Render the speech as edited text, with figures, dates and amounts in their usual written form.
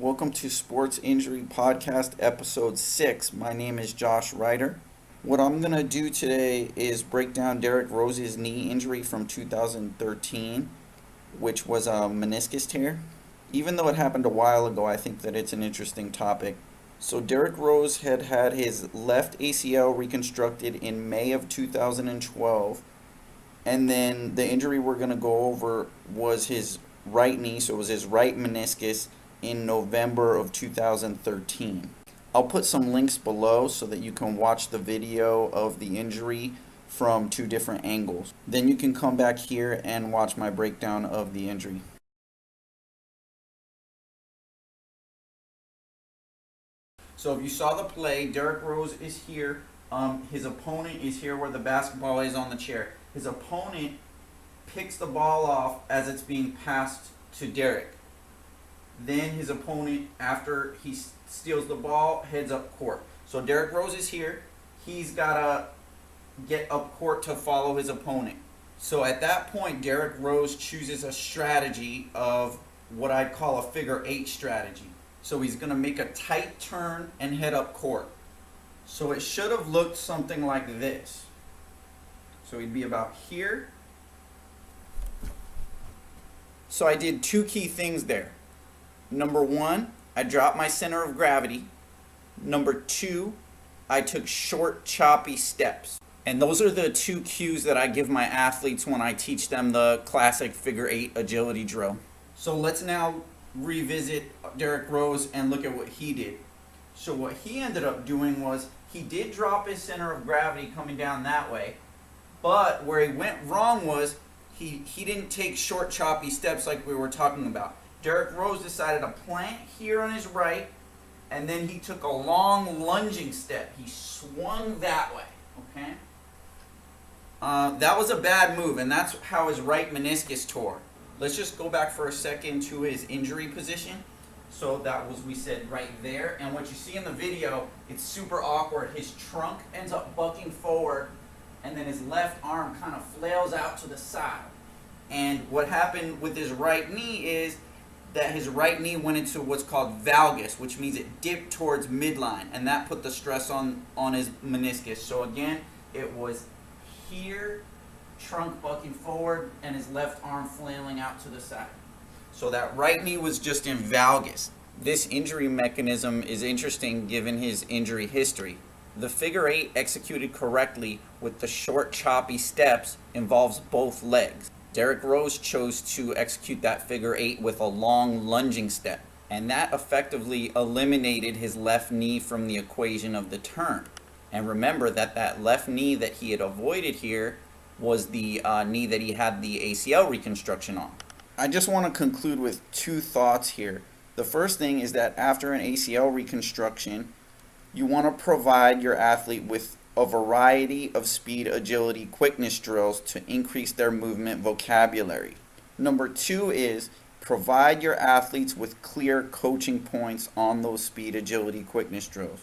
Welcome to Sports Injury Podcast, Episode 6. My name is Josh Ryder. What I'm going to do today is break down Derrick Rose's knee injury from 2013, which was a meniscus tear. Even though it happened a while ago, I think that it's an interesting topic. So Derrick Rose had his left ACL reconstructed in May of 2012, and then the injury we're going to go over was his right knee, so it was his right meniscus in November of 2013. I'll put some links below so that you can watch the video of the injury from two different angles. Then you can come back here and watch my breakdown of the injury. So if you saw the play, Derrick Rose is here. His opponent is here where the basketball is on the chair. His opponent picks the ball off as it's being passed to Derrick. Then his opponent, after he steals the ball, heads up court. So Derrick Rose is here. He's got to get up court to follow his opponent. So at that point, Derrick Rose chooses a strategy of what I'd call a figure 8 strategy. So he's going to make a tight turn and head up court. So it should have looked something like this. So he'd be about here. So I did two key things there. Number one, I dropped my center of gravity. Number two, I took short, choppy steps. And those are the two cues that I give my athletes when I teach them the classic figure 8 agility drill. So let's now revisit Derrick Rose and look at what he did. So what he ended up doing was he did drop his center of gravity coming down that way, but where he went wrong was he didn't take short, choppy steps like we were talking about. Derrick Rose decided to plant here on his right, and then he took a long lunging step. He swung that way, okay? That was a bad move, and that's how his right meniscus tore. Let's just go back for a second to his injury position. So that was, we said, right there. And what you see in the video, it's super awkward. His trunk ends up bucking forward, and then his left arm kind of flails out to the side. And what happened with his right knee is that his right knee went into what's called valgus, which means it dipped towards midline, and that put the stress on his meniscus. So again, it was here, trunk bucking forward, and his left arm flailing out to the side. So that right knee was just in valgus. This injury mechanism is interesting given his injury history. The figure 8 executed correctly with the short, choppy steps involves both legs. Derrick Rose chose to execute that figure 8 with a long lunging step, and that effectively eliminated his left knee from the equation of the turn. And remember that left knee that he had avoided here was the knee that he had the ACL reconstruction on. I just want to conclude with two thoughts here. The first thing is that after an ACL reconstruction, you want to provide your athlete with a variety of speed, agility, quickness drills to increase their movement vocabulary. Number two is provide your athletes with clear coaching points on those speed, agility, quickness drills.